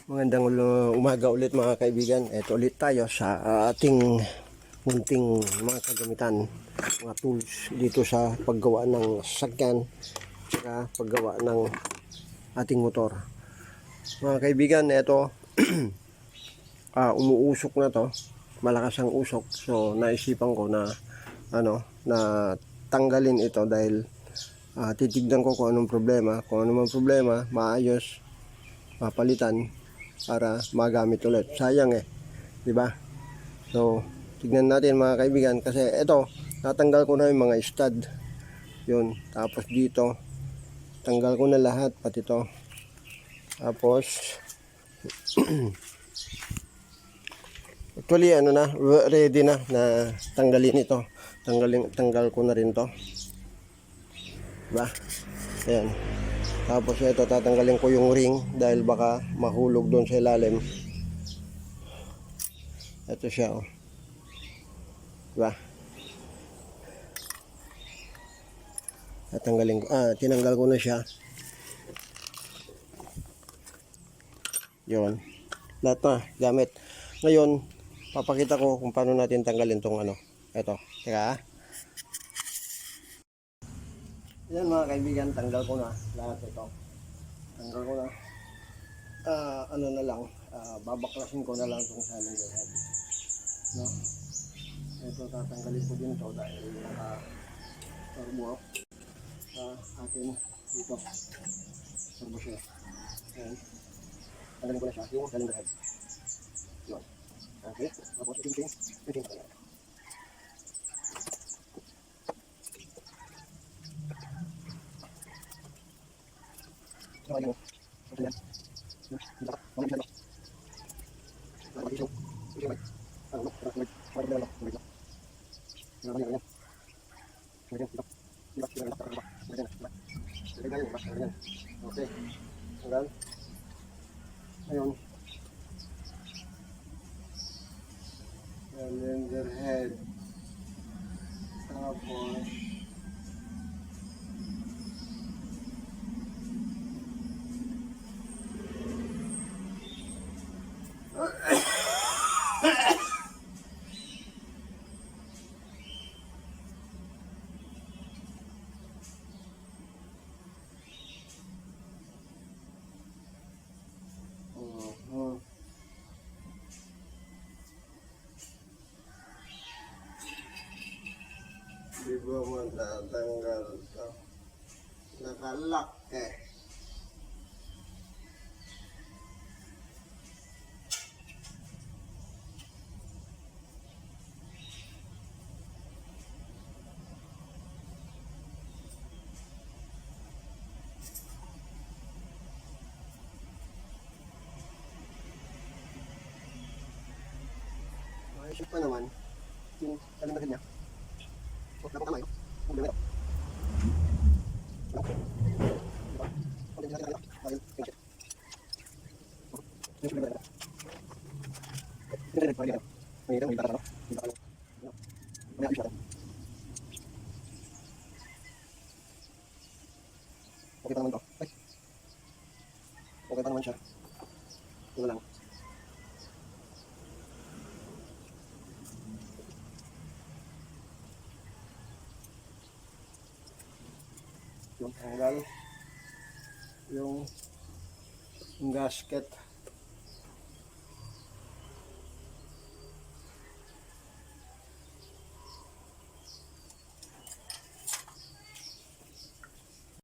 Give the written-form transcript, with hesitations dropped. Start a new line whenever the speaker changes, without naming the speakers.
Magandang umaga ulit mga kaibigan. Ito ulit tayo sa ating munting mga kagamitan, mga tools dito sa paggawa ng sasakyan at paggawa ng ating motor. Mga kaibigan, ito umuusok na to. Malakas ang usok. So naisipan ko na na tanggalin ito dahil titignan ko kung anong problema. Kung anong problema, maayos, mapalitan para magamit ulit. Sayang di ba? So, tignan natin mga kaibigan kasi ito, natanggal ko na yung mga stud. 'Yun. Tapos dito, tanggal ko na lahat pati ito. Tapos actually ready na tanggalin ito. Tanggal ko na rin 'to. Diba? Ayan. Tapos ito, tatanggalin ko yung ring dahil baka mahulog doon sa ilalim. Ito siya, oh. Diba? Tatanggalin ko. Tinanggal ko na siya. Yun. Lahat na, gamit. Ngayon, papakita ko kung paano natin tanggalin tong Ito. Teka, Yan mga kaibigan, tanggal ko na lahat ito. Tanggal ko na. Na lang, babaklasin ko na lang itong cylinder head. No? Ito, tatanggalin ko din ito dahil naka-turbo sa atin dito. Turbo siya. Ayan. Tanggalin ko na siya, yung cylinder head. Yun. Okay. Tapos iting ko na. Ayan. Okay. Ayun. Cylinder head. Tapos di ba matatanggal ito? Nakalock Maisip pa naman yung kalimbagan niya. So, dapat tama yun. Ang bilangin ito. Konti nila ito. Dahil, pinchit. Yung bilangin ito. Pinchit ito. May ito. May bata ito. May bata ito. May ayos natin. Okay pa naman ito. Ay. Okay pa naman siya. Ito lang. Yung tanggal yung gasket.